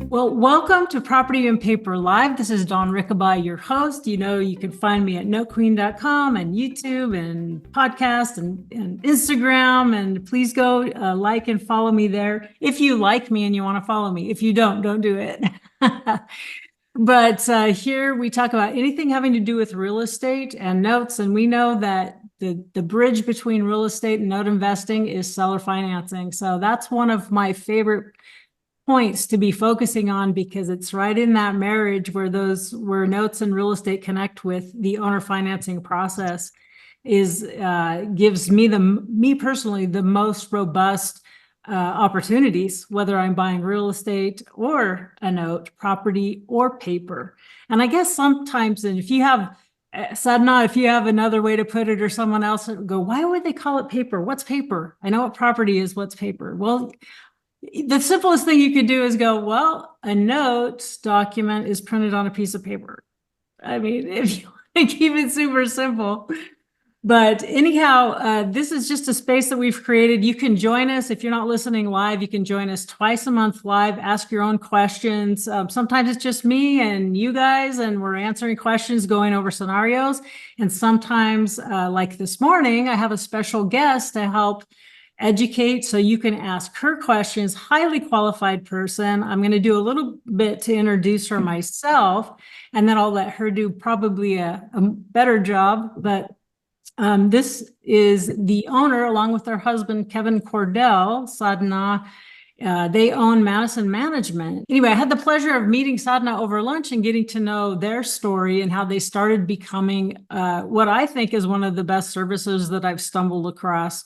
Well, welcome to Property and Paper Live. This is Dawn Rickaby, your host. You know, you can find me at notequeen.com and YouTube and podcast and Instagram. And please go like and follow me there if you like me and you want to follow me. If you don't do it. But here we talk about anything having to do with real estate and notes. And we know that the bridge between real estate and note investing is seller financing. So that's one of my favorite points to be focusing on, because it's right in that marriage where notes and real estate connect with the owner financing process gives me personally the most robust opportunities, whether I'm buying real estate or a note, property or paper. And I guess sometimes, and if you have Sadhna, if you have another way to put it, or someone else go, why would they call it paper? What's paper? I know what property is. What's paper? Well, the simplest thing you could do is go, well, a note document is printed on a piece of paper. I mean, if you want to keep it super simple. But anyhow, this is just a space that we've created. You can join us. If you're not listening live, you can join us twice a month live, ask your own questions. Sometimes it's just me and you guys, and we're answering questions, going over scenarios. And sometimes, like this morning, I have a special guest to help educate, so you can ask her questions. Highly qualified person. I'm going to do a little bit to introduce her myself, and then I'll let her do probably a better job. But this is the owner, along with her husband, Kevin Cordell, Sadhna. They own Madison Management. Anyway, I had the pleasure of meeting Sadhna over lunch and getting to know their story and how they started becoming what I think is one of the best services that I've stumbled across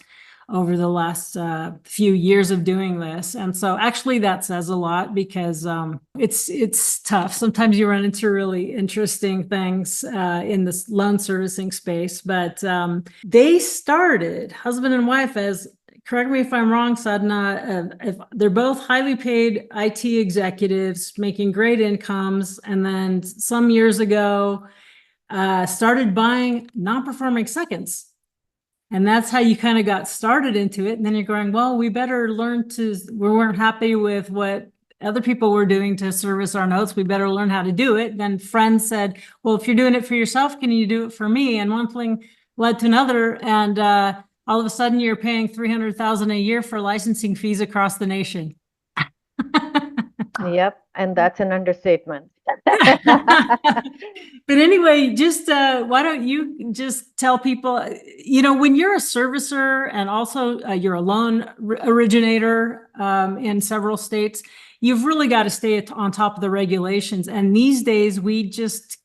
over the last few years of doing this. And so actually that says a lot, because it's tough. Sometimes you run into really interesting things in this loan servicing space. But they started, husband and wife, as, correct me if I'm wrong, Sadhna, if they're both highly paid IT executives making great incomes, and then some years ago started buying non-performing seconds. And that's how you kind of got started into it. And then you're going, well, we weren't happy with what other people were doing to service our notes. We better learn how to do it. Then friends said, well, if you're doing it for yourself, can you do it for me? And one thing led to another. And all of a sudden you're paying $300,000 a year for licensing fees across the nation. Yep, and that's an understatement. But anyway, just why don't you just tell people, when you're a servicer and also you're a loan originator in several states, you've really got to stay on top of the regulations. And these days, we just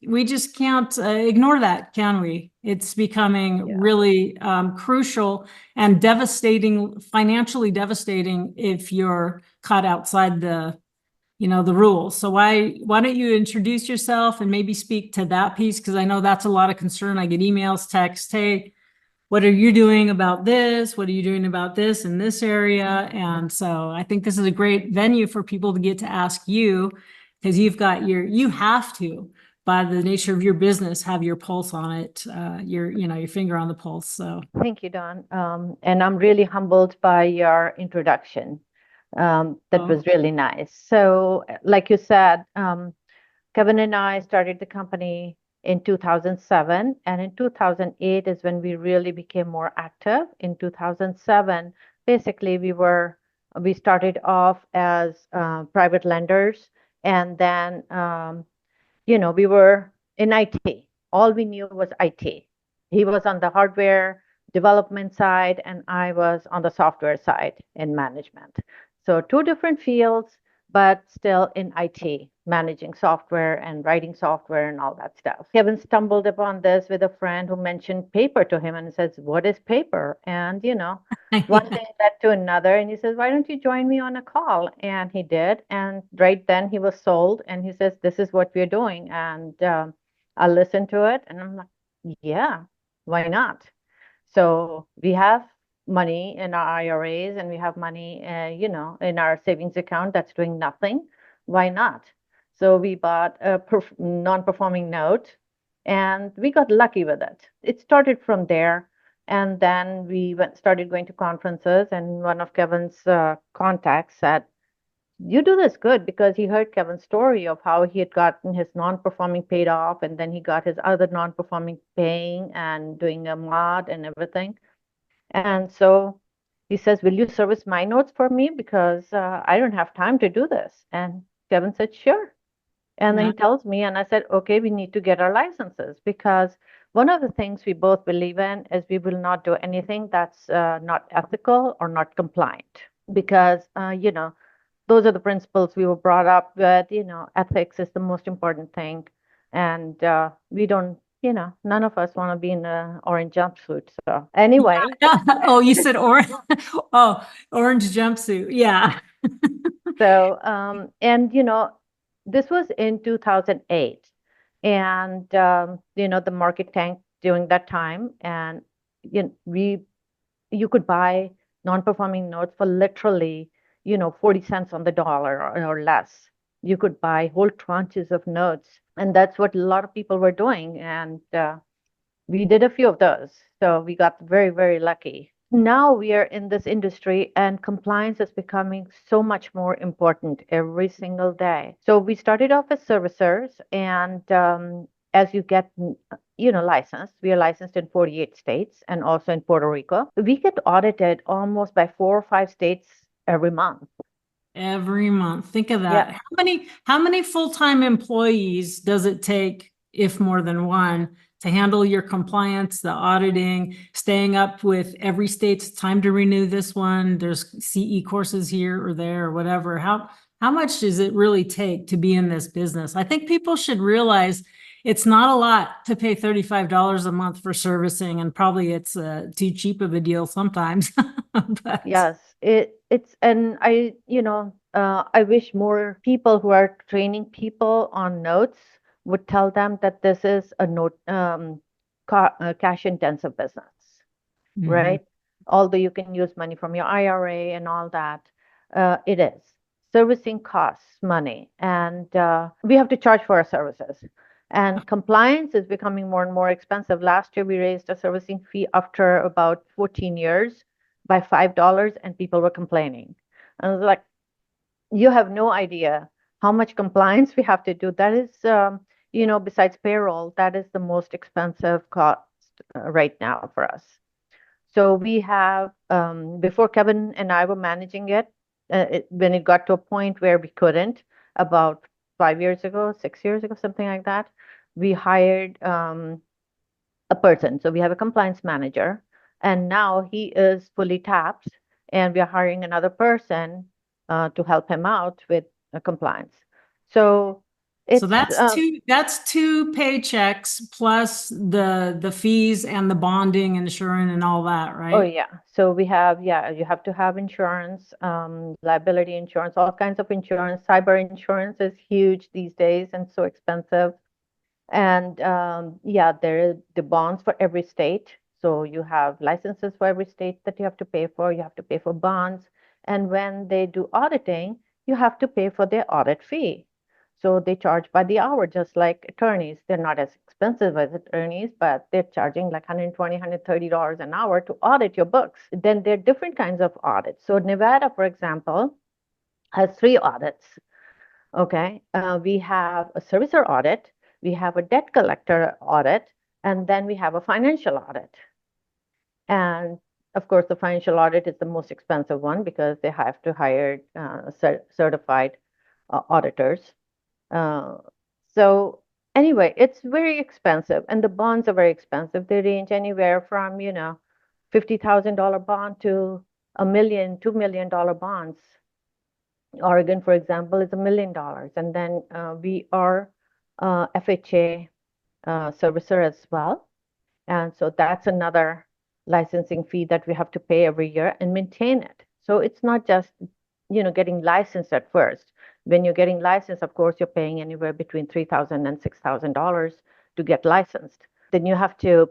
can't ignore that, can we? It's becoming really crucial and devastating, financially devastating, if you're caught outside the rules. So why don't you introduce yourself and maybe speak to that piece? Because I know that's a lot of concern. I get emails, texts, hey, what are you doing about this? What are you doing about this in this area? And so I think this is a great venue for people to get to ask you, because you have to, by the nature of your business, have your pulse on it, your finger on the pulse. So thank you, Dawn. And I'm really humbled by your introduction. That was really nice. So, like you said, Kevin and I started the company in 2007, and in 2008 is when we really became more active. In 2007, basically, we started off as private lenders, and then we were in IT. All we knew was IT. He was on the hardware development side, and I was on the software side in management. So two different fields, but still in IT, managing software and writing software and all that stuff. Kevin stumbled upon this with a friend who mentioned paper to him and says, what is paper? And, one thing led to another. And he says, why don't you join me on a call? And he did. And right then he was sold. And he says, this is what we're doing. And I'll listen to it. And I'm like, yeah, why not? So we have money in our IRAs, and we have money, in our savings account that's doing nothing. Why not? So we bought a non-performing note, and we got lucky with it. It started from there, and then we started going to conferences, and one of Kevin's contacts said, you do this good, because he heard Kevin's story of how he had gotten his non-performing paid off, and then he got his other non-performing paying and doing a mod and everything. And so he says, will you service my notes for me? Because I don't have time to do this. And Kevin said, sure. And then Yeah. he tells me, and I said, okay, we need to get our licenses, because one of the things we both believe in is we will not do anything that's not ethical or not compliant. Because, those are the principles we were brought up with. Ethics is the most important thing. And we don't, none of us want to be in an orange jumpsuit. So, anyway. Oh, you said orange. Oh, orange jumpsuit. Yeah. So, and this was in 2008, and the market tanked during that time, and you could buy non-performing notes for literally 40 cents on the dollar, or less. You could buy whole tranches of notes, and that's what a lot of people were doing, and we did a few of those. So we got very, very lucky. Now we are in this industry, and compliance is becoming so much more important every single day. So we started off as servicers, and as you get licensed, we are licensed in 48 states and also in Puerto Rico. We get audited almost by 4 or 5 states every month. Every month. Think of Yeah. that. How many full-time employees does it take, if more than one, to handle your compliance, the auditing, staying up with every state's time to renew this one? There's CE courses here or there or whatever. How much does it really take to be in this business? I think people should realize it's not a lot to pay $35 a month for servicing, and probably it's too cheap of a deal sometimes. But Yes, it's, and I wish more people who are training people on notes would tell them that this is a cash intensive business, Mhm. right? Although you can use money from your IRA and all that, it is. Servicing costs money, and we have to charge for our services. And compliance is becoming more and more expensive. Last year, we raised a servicing fee after about 14 years by $5, and people were complaining. And I was like, you have no idea how much compliance we have to do. That is, besides payroll, that is the most expensive cost right now for us. So we have, before Kevin and I were managing it, when it got to a point where we couldn't, about 5 years ago, 6 years ago, something like that, we hired a person. So we have a compliance manager, and now he is fully tapped, and we are hiring another person to help him out with compliance. So So it's that's two paychecks plus the fees and the bonding, insurance, and all that, Oh, right? yeah. So we have, yeah, you have to have insurance, liability insurance, all kinds of insurance. Cyber insurance is huge these days and so expensive. And yeah, there is the bonds for every state. So you have licenses for every state that you have to pay for. You have to pay for bonds. And when they do auditing, you have to pay for their audit fee. So they charge by the hour, just like attorneys. They're not as expensive as attorneys, but they're charging like $120, $130 an hour to audit your books. Then there are different kinds of audits. So Nevada, for example, has 3 audits. Okay. We have a servicer audit, we have a debt collector audit, and then we have a financial audit. And of course, the financial audit is the most expensive one, because they have to hire certified auditors. Uh, so anyway, it's very expensive, and the bonds are very expensive. They range anywhere from, $50,000 bond to $1 million, $2 million bonds. Oregon, for example, is $1 million. And then we are FHA servicer as well. And so that's another licensing fee that we have to pay every year and maintain it. So it's not just, getting licensed at first. When you're getting licensed, of course, you're paying anywhere between $3,000 and $6,000 to get licensed. Then you have to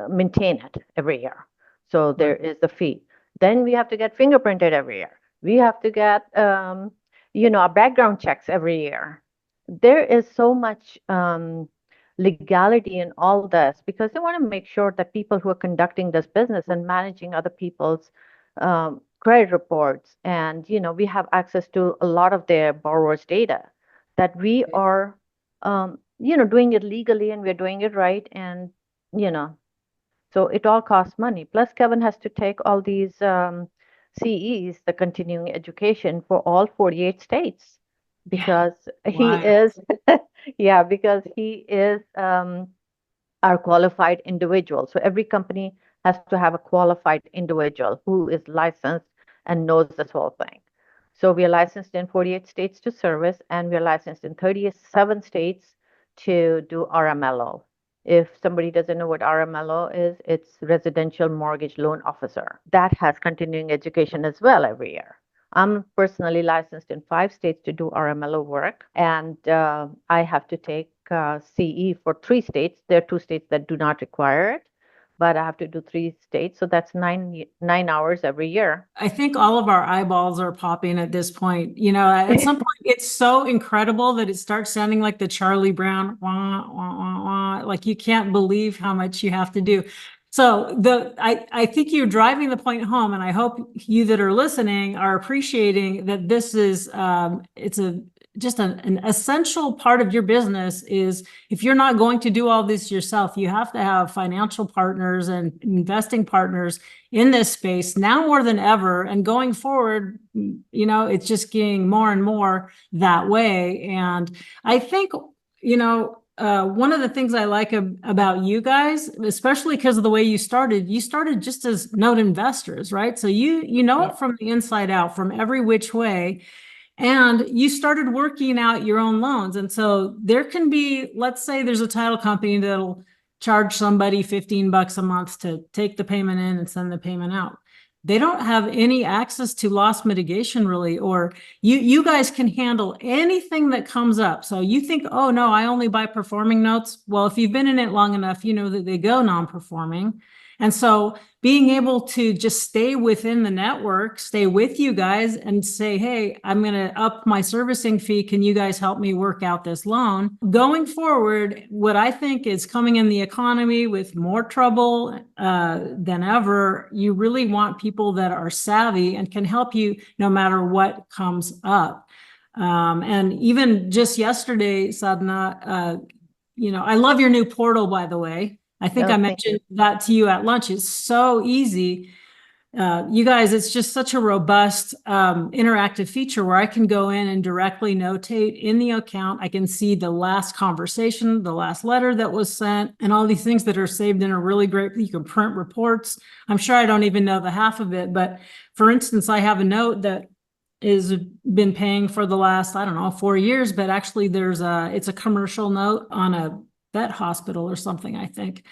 maintain it every year. So there is the fee. Then we have to get fingerprinted every year. We have to get, our background checks every year. There is so much legality in all this, because they want to make sure that people who are conducting this business and managing other people's credit reports, and we have access to a lot of their borrowers' data, that we are doing it legally, and we're doing it right, and you know so it all costs money. Plus, Kevin has to take all these CEs, the continuing education, for all 48 states, because he Wow. is, yeah, because he is our qualified individual. So every company has to have a qualified individual who is licensed and knows this whole thing. So we are licensed in 48 states to service, and we are licensed in 37 states to do RMLO. If somebody doesn't know what RMLO is, it's Residential Mortgage Loan Officer. That has continuing education as well every year. I'm personally licensed in 5 states to do RMLO work, and I have to take CE for 3 states. There are 2 states that do not require it, but I have to do 3 states. So that's 9 hours every year. I think all of our eyeballs are popping at this point. At some point, it's so incredible that it starts sounding like the Charlie Brown, wah, wah, wah, wah. Like you can't believe how much you have to do. So I think you're driving the point home, and I hope you that are listening are appreciating that this is it's just an essential part of your business. Is if you're not going to do all this yourself, you have to have financial partners and investing partners in this space now more than ever. And going forward, it's just getting more and more that way. And I think, one of the things I like about you guys, especially because of the way you started just as note investors, right? So you know it from the inside out, from every which way. And you started working out your own loans. And so there can be, let's say there's a title company that'll charge somebody $15 a month to take the payment in and send the payment out. They don't have any access to loss mitigation really, or you guys can handle anything that comes up. So you think, oh no, I only buy performing notes. Well, if you've been in it long enough, you know that they go non-performing. And so being able to just stay within the network, stay with you guys and say, hey, I'm going to up my servicing fee. Can you guys help me work out this loan? Going forward, what I think is coming in the economy with more trouble than ever, you really want people that are savvy and can help you no matter what comes up. And even just yesterday, Sadhna, I love your new portal, by the way. I think I mentioned that to you at lunch. It's so easy. You guys, it's just such a robust interactive feature where I can go in and directly notate in the account. I can see the last conversation, the last letter that was sent, and all these things that are saved in a really great, you can print reports. I'm sure I don't even know the half of it, but for instance, I have a note that is been paying for the last, I don't know, 4 years, but actually it's a commercial note on a vet hospital or something, I think.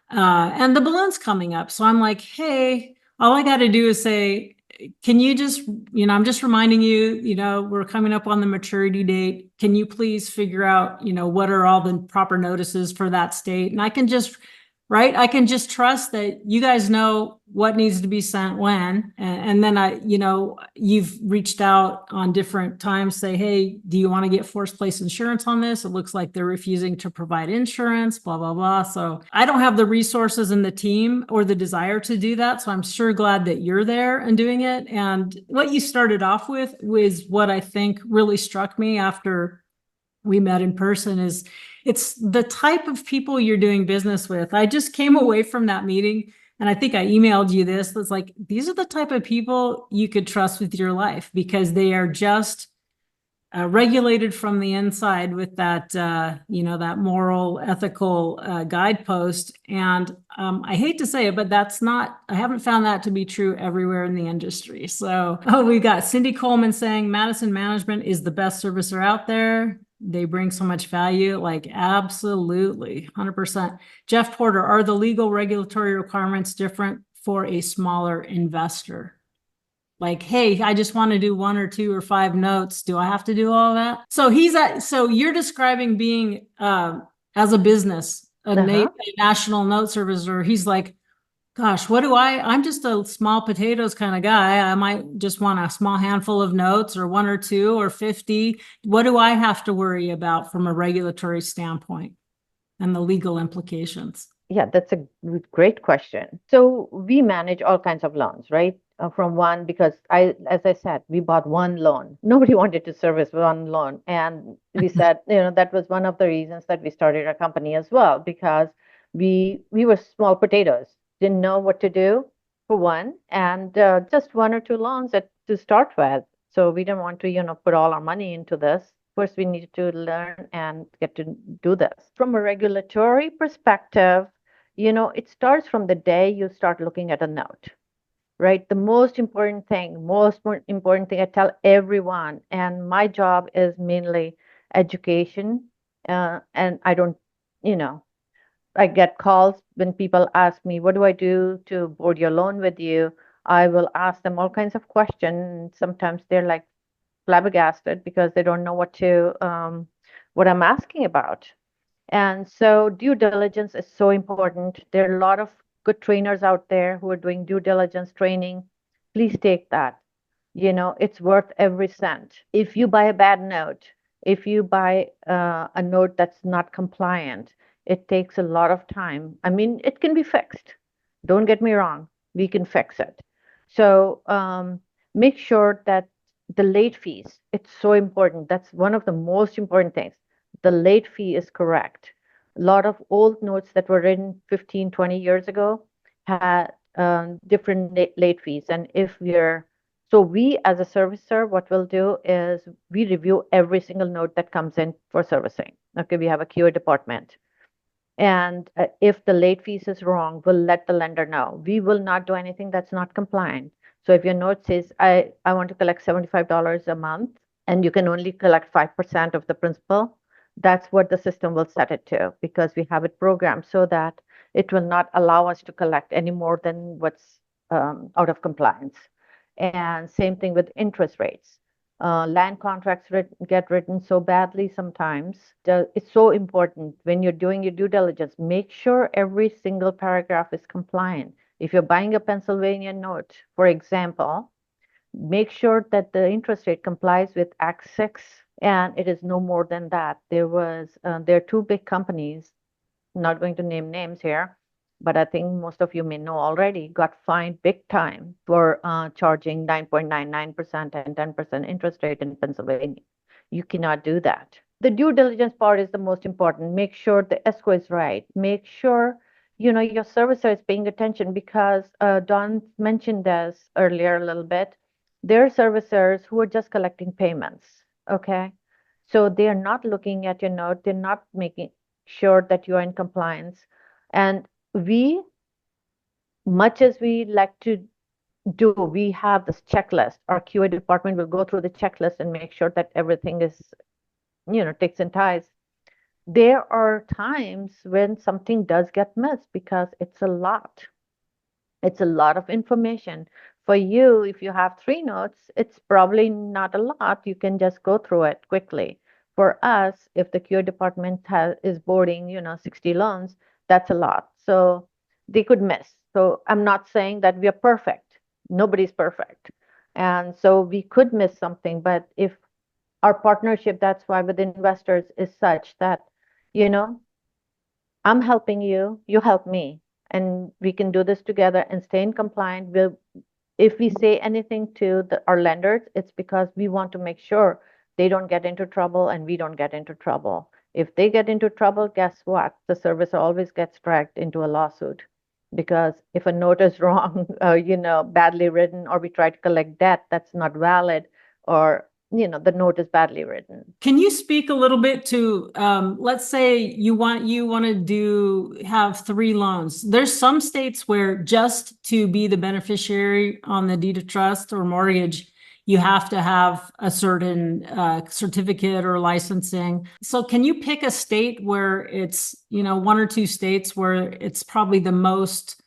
And the balloon's coming up. So I'm like, hey, all I got to do is say, can you just, I'm just reminding you, we're coming up on the maturity date. Can you please figure out, what are all the proper notices for that state? And I can just trust that you guys know what needs to be sent when. And then you've reached out on different times, say, hey, do you want to get forced place insurance on this? It looks like they're refusing to provide insurance, blah, blah, blah. So I don't have the resources in the team or the desire to do that. So I'm sure glad that you're there and doing it. And what you started off with was what I think really struck me after we met in person is it's the type of people you're doing business with. I just came away from that meeting and I think I emailed you this. It's like, these are the type of people you could trust with your life because they are just regulated from the inside with that, that moral, ethical guidepost. And I hate to say it, but I haven't found that to be true everywhere in the industry. So, we got Cindy Coleman saying Madison Management is the best servicer out there. They bring so much value, like absolutely, 100%. Jeff Porter, are the legal regulatory requirements different for a smaller investor? Like, hey, I just want to do 1 or 2 or 5 notes. Do I have to do all that? So so you're describing being, as a business, a national note servicer. He's like, gosh, I'm just a small potatoes kind of guy. I might just want a small handful of notes or 1 or 2 or 50. What do I have to worry about from a regulatory standpoint and the legal implications? Yeah, that's a great question. So we manage all kinds of loans, right? from one, because as I said, we bought one loan. Nobody wanted to service one loan. And we said, that was one of the reasons that we started our company as well, because we were small potatoes, didn't know what to do for one, and just one or two loans to start with. So we didn't want to, put all our money into this. First, we needed to learn and get to do this. From a regulatory perspective, it starts from the day you start looking at a note, right? The most important thing I tell everyone, and my job is mainly education. And I don't, you know, I get calls when people ask me, what do I do to board your loan with you? I will ask them all kinds of questions. Sometimes they're like flabbergasted because they don't know what I'm asking about. And so due diligence is so important. There are a lot of good trainers out there who are doing due diligence training. Please take that. It's worth every cent. If you buy a bad note, if you buy a note that's not compliant, it takes a lot of time. I mean, it can be fixed. Don't get me wrong, we can fix it. So make sure that the late fees, it's so important. That's one of the most important things. The late fee is correct. A lot of old notes that were written 15, 20 years ago had different late fees. And so we as a servicer, what we'll do is we review every single note that comes in for servicing. Okay, we have a QA department. And if the late fees is wrong, we'll let the lender know. We will not do anything that's not compliant. So if your note says, I want to collect $75 a month, and you can only collect 5% of the principal, that's what the system will set it to, because we have it programmed so that it will not allow us to collect any more than what's out of compliance. And same thing with interest rates. Land contracts get written so badly sometimes. It's so important when you're doing your due diligence, make sure every single paragraph is compliant. If you're buying a Pennsylvania note, for example, make sure that the interest rate complies with Act 6, and it is no more than that. There are two big companies, not going to name names here, but I think most of you may know already, got fined big time for charging 9.99% and 10% interest rate in Pennsylvania. You cannot do that. The due diligence part is the most important. Make sure the escrow is right. Make sure your servicer is paying attention, because Don mentioned this earlier a little bit. There are servicers who are just collecting payments. Okay, so they are not looking at your note. They're not making sure that you are in compliance. And much as we like to do, we have this checklist. Our QA department will go through the checklist and make sure that everything is, ticks and ties. There are times when something does get missed because it's a lot. It's a lot of information. For you, if you have 3 notes, it's probably not a lot. You can just go through it quickly. For us, if the QA department is boarding, 60 loans, that's a lot. So they could miss. So I'm not saying that we are perfect. Nobody's perfect. And so we could miss something. But if our partnership, that's why with investors, is such that, you know, I'm helping you, you help me, and we can do this together and stay in compliant. If we say anything to our lenders, it's because we want to make sure they don't get into trouble and we don't get into trouble. If they get into trouble, guess what? The servicer always gets dragged into a lawsuit, because if a note is wrong, badly written, or we try to collect debt that's not valid, or the note is badly written. Can you speak a little bit to, let's say you want to have 3 loans. There's some states where just to be the beneficiary on the deed of trust or mortgage, you have to have a certain certificate or licensing. So can you pick a state where it's, 1 or 2 states where it's probably the most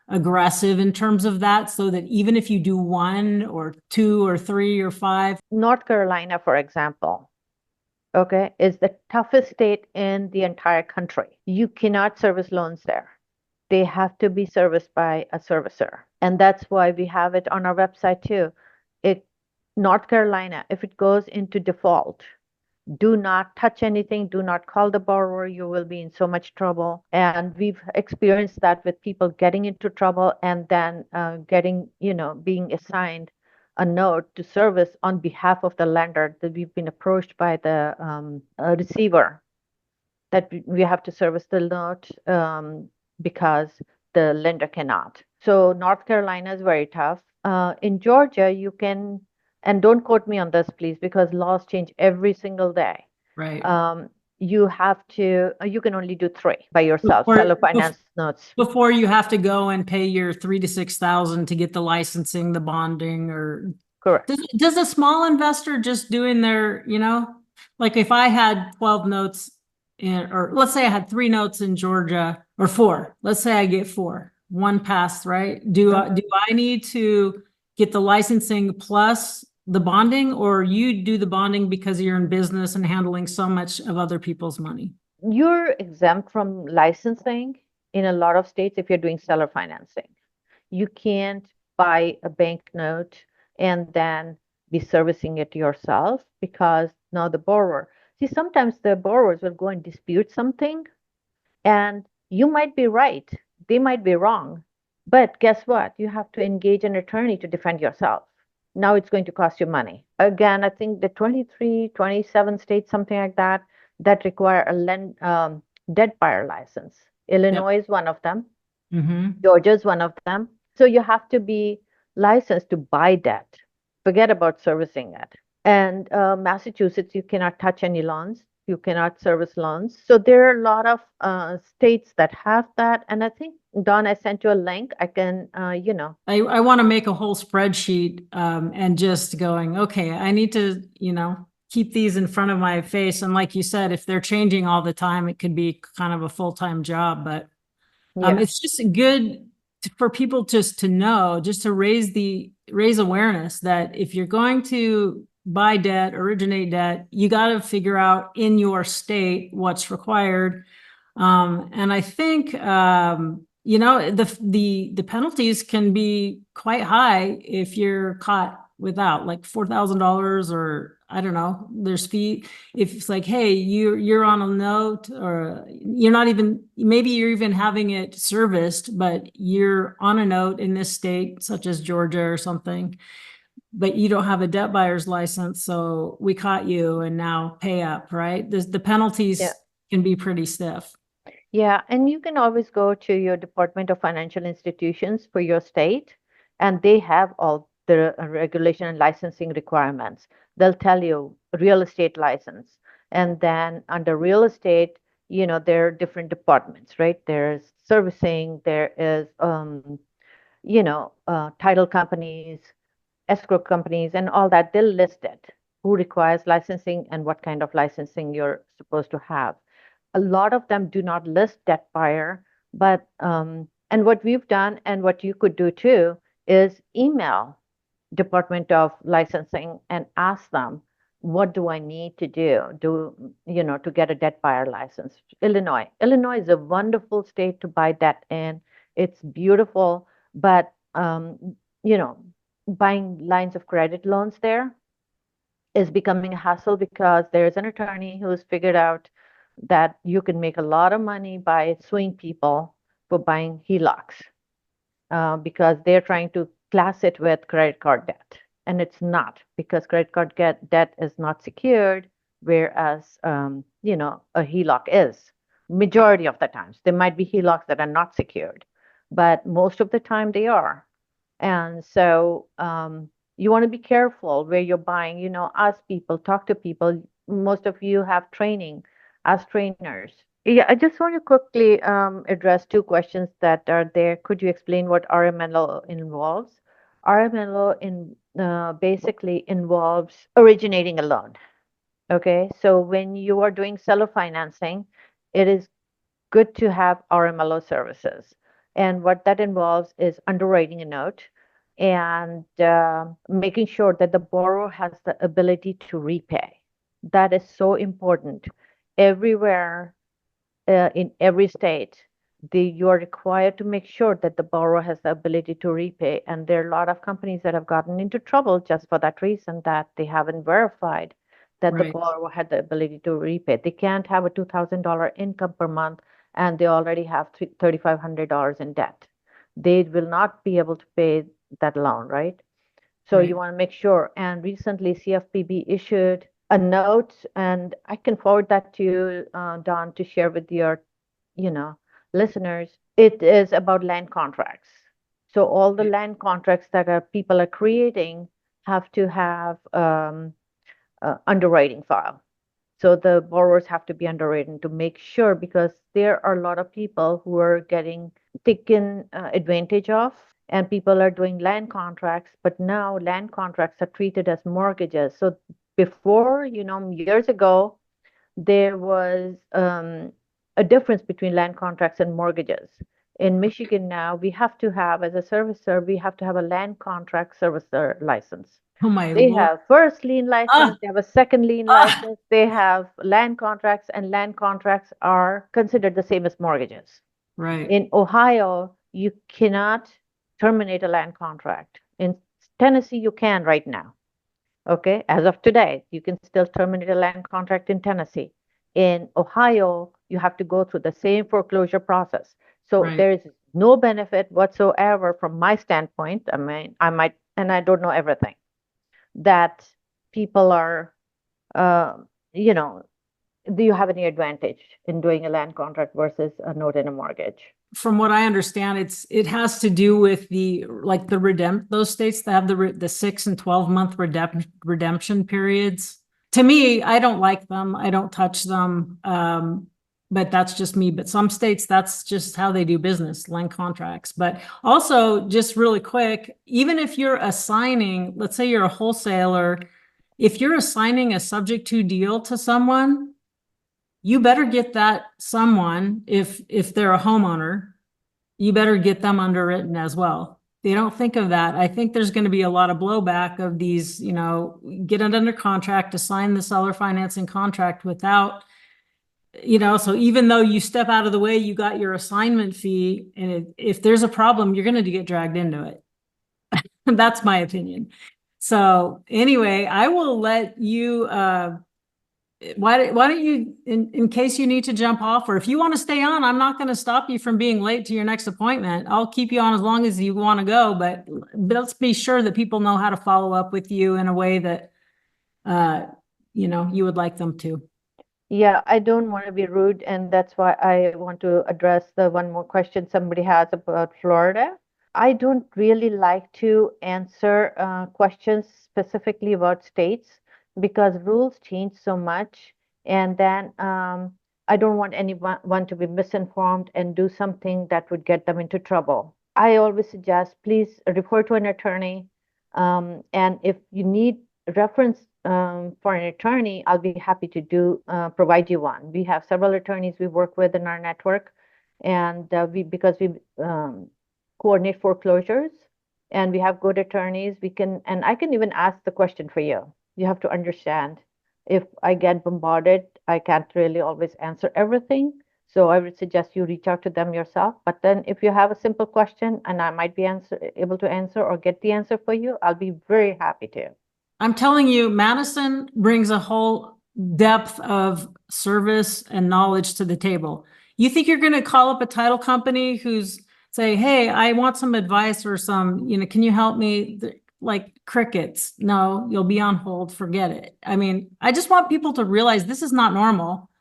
aggressive in terms of that, so that even if you do 1 or 2 or 3 or 5? North Carolina, for example, okay, is the toughest state in the entire country. You cannot service loans there. They have to be serviced by a servicer. And that's why we have it on our website too. North Carolina, if it goes into default, Do not touch anything. Do not call the borrower. You will be in so much trouble. And we've experienced that with people getting into trouble and then getting, being assigned a note to service on behalf of the lender, that we've been approached by the receiver that we have to service the note because the lender cannot. So North Carolina is very tough. In Georgia, you can, and don't quote me on this, please, because laws change every single day. Right. You have to, you can only do three by yourself, Before, seller finance notes. before you have to go and pay your 3 to 6 thousand to get the licensing, the bonding, or Correct. does a small investor just doing their, like if I had 12 notes in, or let's say I had 3 notes in Georgia or 4, let's say I get 4, one passed, right? Do I need to get the licensing plus the bonding, or you do the bonding because you're in business and handling so much of other people's money? You're exempt from licensing in a lot of states if you're doing seller financing. You can't buy a bank note and then be servicing it yourself because now the borrower. See, sometimes the borrowers will go and dispute something, and you might be right, they might be wrong. But guess what? You have to engage an attorney to defend yourself. Now it's going to cost you money. Again, I think the 23, 27 states, something like that, that require a debt buyer license. Yep. Illinois is one of them. Mm-hmm. Georgia is one of them. So you have to be licensed to buy debt. Forget about servicing it. And Massachusetts, you cannot touch any loans. You cannot service loans. So there are a lot of states that have that. And I think, Don, I sent you a link. I can, I want to make a whole spreadsheet and just going, okay, I need to, keep these in front of my face. And like you said, if they're changing all the time, it could be kind of a full-time job, but yeah. it's just good for people just to know, just to raise awareness that if you're going to buy debt, originate debt, you got to figure out in your state what's required. And I think the penalties can be quite high if you're caught without, like $4,000, or I don't know. There's fee if it's like, hey, you're on a note, or you're not even, maybe you're even having it serviced, but you're on a note in this state, such as Georgia or something, but you don't have a debt buyer's license, so we caught you and now pay up, right? The penalties Yeah. can be pretty stiff. Yeah, and you can always go to your Department of Financial Institutions for your state, and they have all the regulation and licensing requirements. They'll tell you real estate license. And then under real estate, there are different departments, right? There's servicing, there is, title companies, escrow companies, and all that. They'll list it, who requires licensing and what kind of licensing you're supposed to have. A lot of them do not list debt buyer, but and what we've done and what you could do too is email Department of Licensing and ask them, what do I need to to get a debt buyer license? Illinois is a wonderful state to buy debt in. It's beautiful, but buying lines of credit loans there is becoming a hassle because there's an attorney who's figured out that you can make a lot of money by suing people for buying HELOCs because they're trying to class it with credit card debt. And it's not, because credit card debt is not secured, whereas, a HELOC is. Majority of the times. There might be HELOCs that are not secured, but most of the time they are. And so you want to be careful where you're buying, ask people, talk to people. Most of you have training as trainers. Yeah, I just want to quickly address two questions that are there. Could you explain what RMLO involves? RMLO basically involves originating a loan. Okay, so when you are doing seller financing, it is good to have RMLO services. And what that involves is underwriting a note and making sure that the borrower has the ability to repay. That is so important. Everywhere, in every state, you are required to make sure that the borrower has the ability to repay. And there are a lot of companies that have gotten into trouble just for that reason, that they haven't verified that the Right. borrower had the ability to repay. They can't have a $2,000 income per month and they already have $3,500 in debt. They will not be able to pay that loan, right? So you Right. want to make sure. And recently, CFPB issued a note, and I can forward that to you, Don, to share with your, you know, listeners. It is about land contracts. So all the land contracts that people are creating have to have underwriting file. So the borrowers have to be underwritten to make sure, because there are a lot of people who are getting taken advantage of, and people are doing land contracts, but now land contracts are treated as mortgages. So before, years ago, there was a difference between land contracts and mortgages. In Michigan now, we have to have, as a servicer, we have to have a land contract servicer license. Oh my They Lord. have first lien Ah, license, they have a second lien ah, license, they have land contracts, and land contracts are considered the same as mortgages. right. In Ohio, you cannot terminate a land contract. In Tennessee, you can right now. Okay, as of today, you can still terminate a land contract in Tennessee. In Ohio, you have to go through the same foreclosure process. So Right. there is no benefit whatsoever from my standpoint. I mean, I might, and I don't know everything, that people are, uh, you know, do you have any advantage in doing a land contract versus a note and a mortgage? From what I understand, it has to do with those states that have the 6 and 12 month redemption periods. To me, I don't like them. I don't touch them. But that's just me. But some states, that's just how they do business, land contracts. But also, just really quick, even if you're assigning, let's say you're a wholesaler, if you're assigning a subject to deal to someone, you better get that someone, if they're a homeowner, you better get them underwritten as well. They don't think of that. I think there's going to be a lot of blowback of these, get it under contract to sign the seller financing contract without, so even though you step out of the way, you got your assignment fee, and if there's a problem, you're going to get dragged into it. That's my opinion. So anyway, I will let you why don't you, in case you need to jump off, or if you want to stay on, I'm not going to stop you from being late to your next appointment. I'll keep you on as long as you want to go, but let's be sure that people know how to follow up with you in a way that you would like them to. Yeah, I don't want to be rude, and that's why I want to address the one more question somebody has about Florida. I don't really like to answer questions specifically about states because rules change so much, and then I don't want anyone to be misinformed and do something that would get them into trouble. I always suggest please refer to an attorney, and if you need reference for an attorney, I'll be happy to provide you one. We have several attorneys we work with in our network, and because we coordinate foreclosures, and we have good attorneys, and I can even ask the question for you. You have to understand, if I get bombarded, I can't really always answer everything. So I would suggest you reach out to them yourself. But then if you have a simple question and I might be able to answer or get the answer for you, I'll be very happy to. I'm telling you, Madison brings a whole depth of service and knowledge to the table. You think you're going to call up a title company who's say, hey, I want some advice or can you help me? Like crickets. No, you'll be on hold. Forget it. I mean, I just want people to realize this is not normal.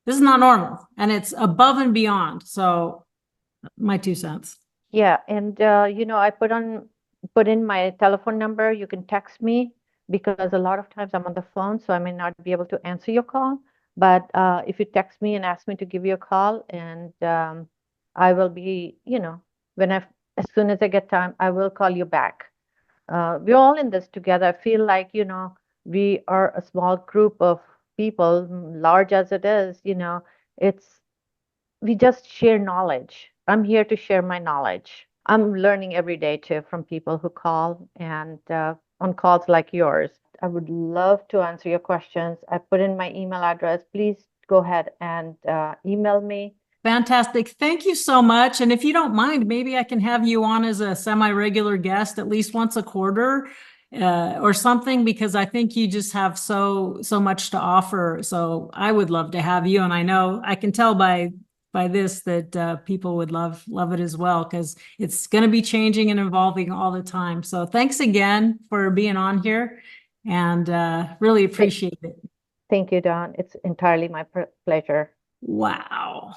This is not normal, and it's above and beyond. So my 2 cents. Yeah, and I put in my telephone number. You can text me because a lot of times I'm on the phone, so I may not be able to answer your call. But if you text me and ask me to give you a call, and I will be, as soon as I get time, I will call you back. We're all in this together. I feel like, we are a small group of people, large as it is, it's we just share knowledge. I'm here to share my knowledge. I'm learning every day too from people who call and on calls like yours. I would love to answer your questions. I put in my email address. Please go ahead and email me. Fantastic. Thank you so much. And if you don't mind, maybe I can have you on as a semi-regular guest at least once a quarter. or something, because I think you just have so much to offer. So I would love to have you, and I know I can tell by this that people would love it as well, because it's going to be changing and evolving all the time. So thanks again for being on here, and really appreciate it. Thank you, Dawn. It's entirely my pleasure. Wow.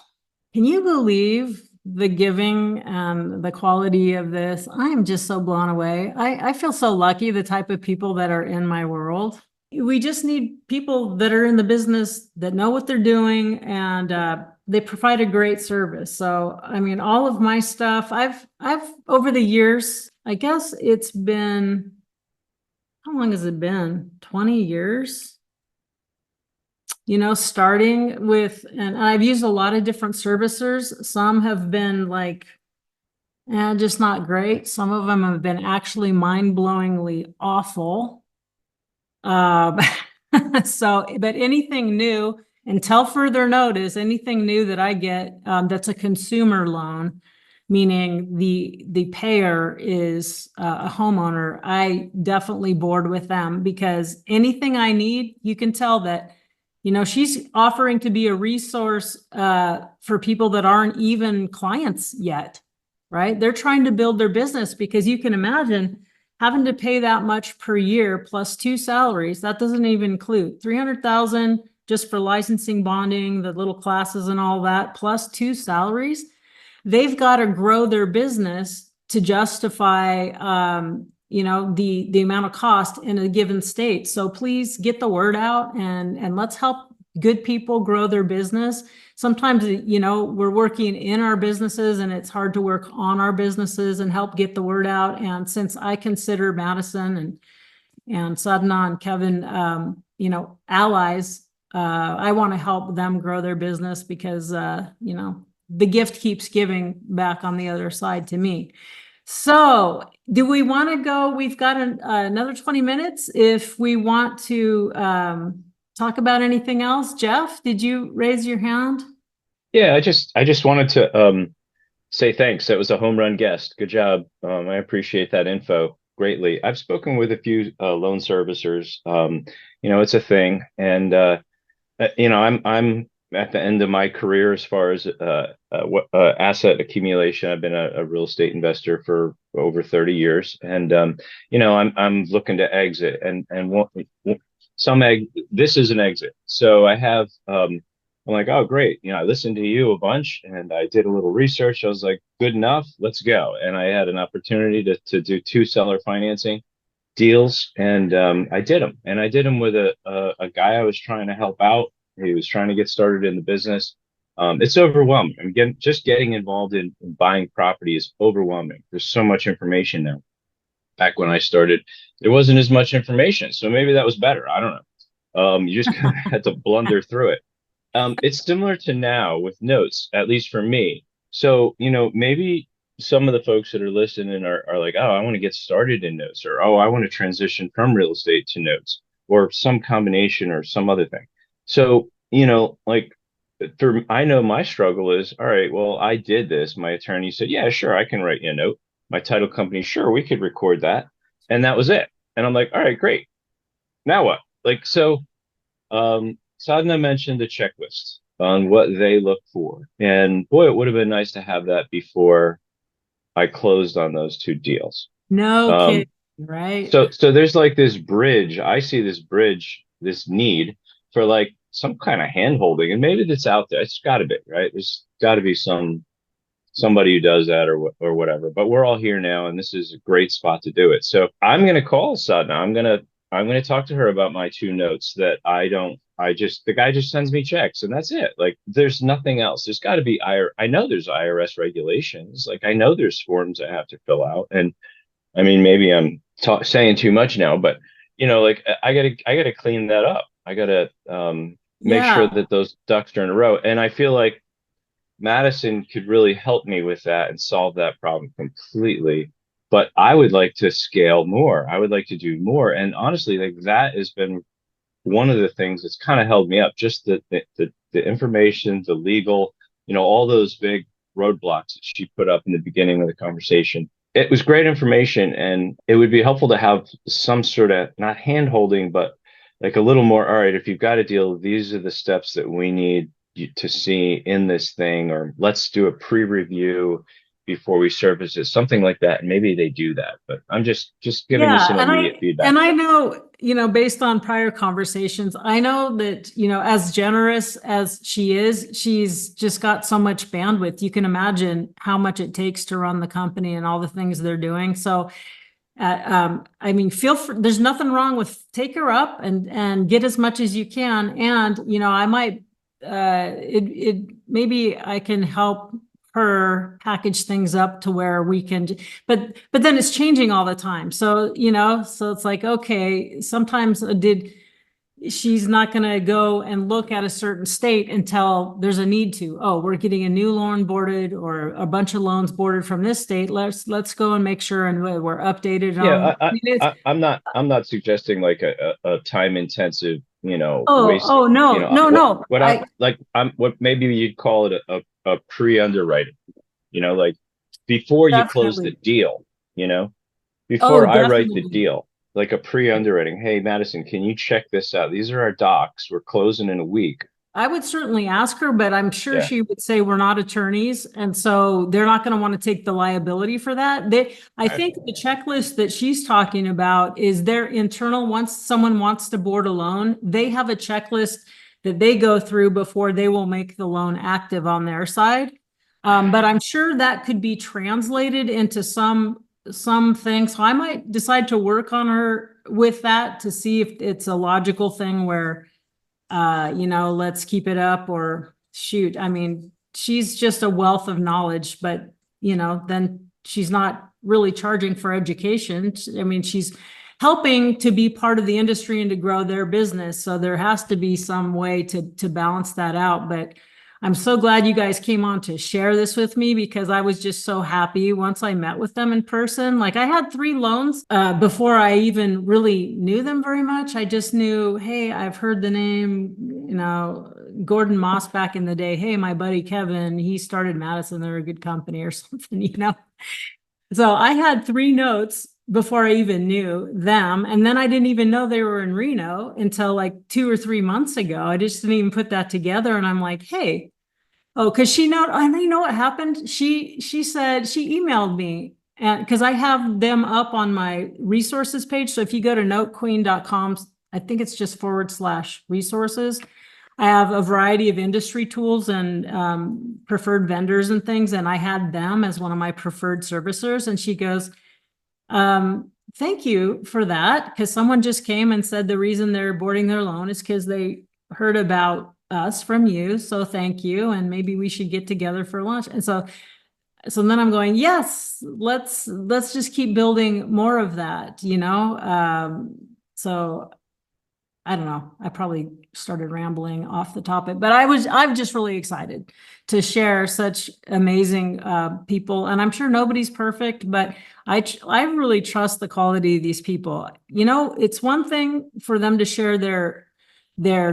Can you believe the giving and the quality of this? I am just so blown away. I feel so lucky, the type of people that are in my world. We just need people that are in the business that know what they're doing, and they provide a great service. So, I mean, all of my stuff, I've over the years, I guess it's been, how long has it been? 20 years? Starting with, and I've used a lot of different servicers. Some have been like, just not great. Some of them have been actually mind-blowingly awful. But anything new, until further notice, anything new that I get, that's a consumer loan, meaning the payer is a homeowner, I definitely board with them, because anything I need, you can tell that, she's offering to be a resource for people that aren't even clients yet, right? They're trying to build their business, because you can imagine having to pay that much per year plus 2 salaries. That doesn't even include 300,000 just for licensing, bonding, the little classes and all that, plus 2 salaries. They've got to grow their business to justify the amount of cost in a given state. So please get the word out, and let's help good people grow their business. Sometimes, we're working in our businesses, and it's hard to work on our businesses and help get the word out. And since I consider Madison and Sadhna and Kevin, allies, I want to help them grow their business, because, the gift keeps giving back on the other side to me. So do we want to go? We've got another 20 minutes if we want to talk about anything else. Jeff, did you raise your hand? Yeah, I just wanted to say thanks. That was a home run guest. Good job. I appreciate that info greatly. I've spoken with a few loan servicers. It's a thing, and I'm at the end of my career as far as asset accumulation. I've been a real estate investor for over 30 years, and I'm looking to exit, and this is an exit. So I have I'm like, oh great, I listened to you a bunch, and I did a little research. I was like, good enough, let's go. And I had an opportunity to do 2 seller financing deals, and I did them. And I did them with a guy I was trying to help out. He was trying to get started in the business. It's overwhelming. Just getting involved in buying property is overwhelming. There's so much information now. Back when I started, there wasn't as much information, so maybe that was better. I don't know. You just kind of had to blunder through it. It's similar to now with notes, at least for me. So, maybe some of the folks that are listening are like, oh, I want to get started in notes, or, oh, I want to transition from real estate to notes, or some combination or some other thing. So, like, I know my struggle is, all right, well, I did this. My attorney said, yeah, sure, I can write you a note. My title company, sure, we could record that. And that was it. And I'm like, all right, great. Now what? Like, so, Sadhna mentioned the checklist on what they look for. And boy, it would have been nice to have that before I closed on those 2 deals. No kidding, right? So there's like this bridge. I see this bridge, this need for like some kind of hand holding, and maybe that's out there. It's got to be, right? There's got to be somebody who does that, or whatever. But we're all here now, and this is a great spot to do it. So I'm going to call Sadhna. I'm going to talk to her about my 2 notes that the guy just sends me checks, and that's it. Like, there's nothing else. There's got to be I know there's IRS regulations. Like, I know there's forms I have to fill out. And I mean, maybe I'm saying too much now, but like, I gotta clean that up. I gotta make sure that those ducks are in a row. And I feel like Madison could really help me with that and solve that problem completely. But I would like to scale more. I would like to do more. And honestly, like, that has been one of the things that's kind of held me up. Just the information, the legal, all those big roadblocks that she put up in the beginning of the conversation. it was great information, and it would be helpful to have some sort of, not hand holding, but like a little more, all right, if you've got a deal, these are the steps that we need you to see in this thing, or let's do a pre-review before we surface it, something like that. And maybe they do that, but I'm just giving you Yeah, some immediate feedback. and I know, based on prior conversations, I know that, as generous as she is, she's just got so much bandwidth. You can imagine how much it takes to run the company and all the things they're doing. So, I mean, feel free, there's nothing wrong with take her up and get as much as you can. And, I might, maybe I can help her package things up to where we can, but then it's changing all the time. So, so it's like, okay, sometimes she's not going to go and look at a certain state until there's a need to. Oh, we're getting a new loan boarded or a bunch of loans boarded from this state. Let's go and make sure and we're updated. Yeah, I'm on. not suggesting like a time intensive, waste. Oh, no, no. What maybe you'd call it a pre-underwriting, like before you close the Definitely. deal, before I write the Definitely. deal, like a pre-underwriting. Hey, Madison, can you check this out? These are our docs. We're closing in a week. I would certainly ask her, but I'm sure Yeah. she would say we're not attorneys. And so they're not going to want to take the liability for that. I Right. think the checklist that she's talking about is their internal. Once someone wants to board a loan, they have a checklist that they go through before they will make the loan active on their side. But I'm sure that could be translated into some things. So I might decide to work on her with that to see if it's a logical thing where let's keep it up, or shoot. I mean, she's just a wealth of knowledge, but then she's not really charging for education. I mean, she's helping to be part of the industry and to grow their business. So there has to be some way to balance that out. But I'm so glad you guys came on to share this with me, because I was just so happy once I met with them in person. Like, I had 3 loans before I even really knew them very much. I just knew, hey, I've heard the name, Gordon Moss back in the day. Hey, my buddy Kevin, he started Madison. They're a good company or something, So I had 3 notes before I even knew them. And then I didn't even know they were in Reno until like 2 or 3 months ago. I just didn't even put that together. And I'm like, hey, because I know, what happened. She said, she emailed me, and because I have them up on my resources page. So if you go to notequeen.com, I think it's just /resources. I have a variety of industry tools and preferred vendors and things. And I had them as one of my preferred servicers. And she goes, thank you for that. Because someone just came and said the reason they're boarding their loan is because they heard about us from you. So thank you. And maybe we should get together for lunch. And so then I'm going, yes, let's just keep building more of that, so I don't know. I probably started rambling off the topic, but I'm just really excited to share such amazing people. And I'm sure nobody's perfect, but I really trust the quality of these people. It's one thing for them to share their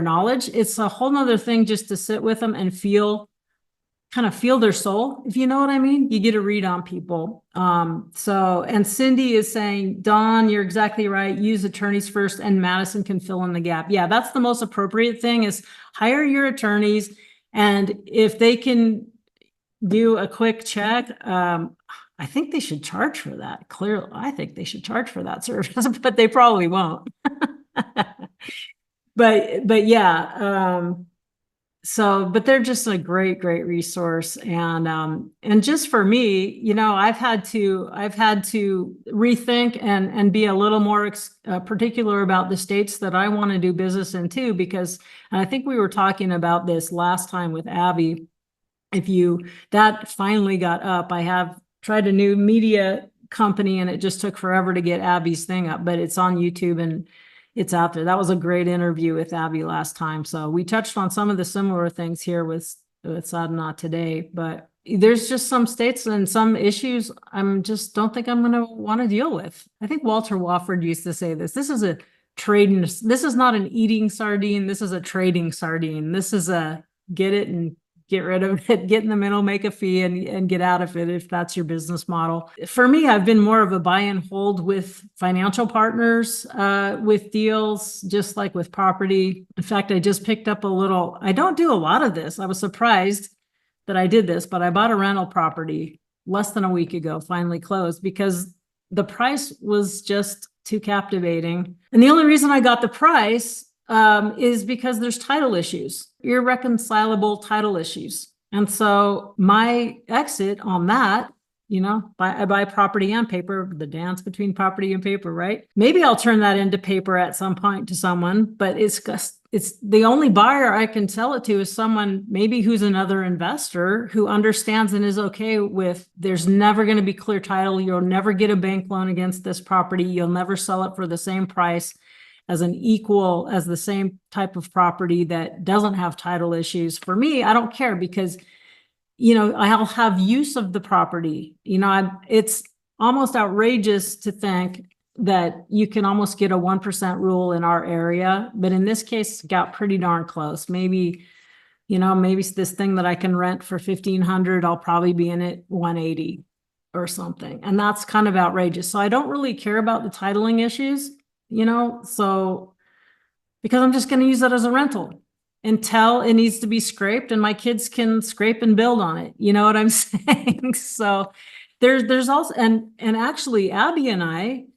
knowledge. It's a whole nother thing just to sit with them and kind of feel their soul, if you know what I mean. You get a read on people. And Cindy is saying, Dawn, you're exactly right. Use attorneys first, and Madison can fill in the gap. Yeah, that's the most appropriate thing, is hire your attorneys. And if they can do a quick check, I think they should charge for that. Clearly, I think they should charge for that service, but they probably won't. But yeah, but they're just a great resource. And just for me, I've had to rethink and be a little more particular about the states that I want to do business in too, because I think we were talking about this last time with Abby. That finally got up. I have tried a new media company and it just took forever to get Abby's thing up, but it's on YouTube and it's out there. That was a great interview with Abby last time. So we touched on some of the similar things here with Sadhna today, but there's just some states and some issues don't think I'm going to want to deal with. I think Walter Wofford used to say this. This is not an eating sardine. This is a trading sardine. This is a get it and get rid of it, get in the middle, make a fee and get out of it if that's your business model. For me, I've been more of a buy and hold with financial partners with deals, just like with property. In fact, I just picked up I don't do a lot of this. I was surprised that I did this, but I bought a rental property less than a week ago, finally closed, because the price was just too captivating. And the only reason I got the price is because there's title issues, irreconcilable title issues. And so my exit on that, I buy property and paper, the dance between property and paper, right? Maybe I'll turn that into paper at some point to someone, but it's the only buyer I can sell it to is someone maybe who's another investor who understands and is okay with there's never going to be clear title. You'll never get a bank loan against this property. You'll never sell it for the same price as the same type of property that doesn't have title issues. For me, I don't care because I'll have use of the property. It's almost outrageous to think that you can almost get a 1% rule in our area, but in this case, it got pretty darn close. Maybe this thing that I can rent for $1,500, I'll probably be in it 180 or something. And that's kind of outrageous. So I don't really care about the titling issues, so because I'm just going to use that as a rental until it needs to be scraped and my kids can scrape and build on it. You know what I'm saying? So there's also, and actually Abby and I,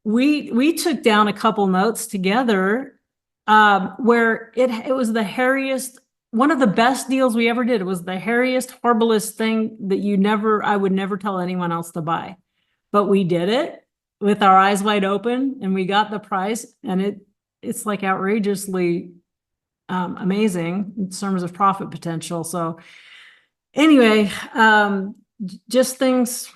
we took down a couple notes together where it was the hairiest, one of the best deals we ever did. It was the hairiest, horriblest thing that I would never tell anyone else to buy, but we did it with our eyes wide open and we got the price, and it's like outrageously amazing in terms of profit potential. So anyway, just things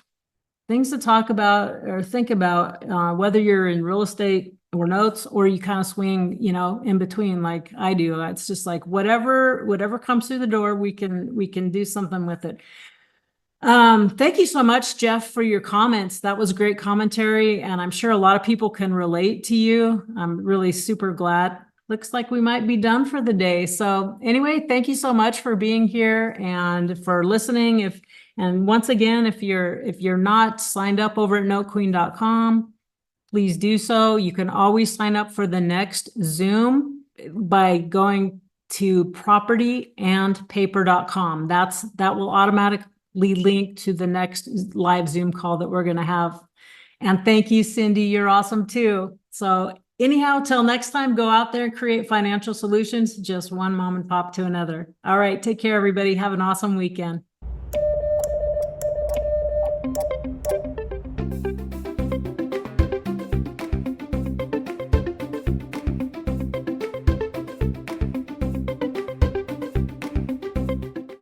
to talk about or think about, whether you're in real estate or notes, or you kind of swing, in between like I do. It's just like whatever comes through the door, we can do something with it. Thank you so much, Jeff, for your comments. That was great commentary, and I'm sure a lot of people can relate to you. I'm really super glad. Looks like we might be done for the day. So anyway, thank you so much for being here and for listening. And once again, if you're not signed up over at notequeen.com, please do so. You can always sign up for the next Zoom by going to propertyandpaper.com. That will automatically link to the next live Zoom call that we're going to have. And thank you, Cindy. You're awesome too. So anyhow, till next time, go out there and create financial solutions, just one mom and pop to another. All right. Take care, everybody. Have an awesome weekend.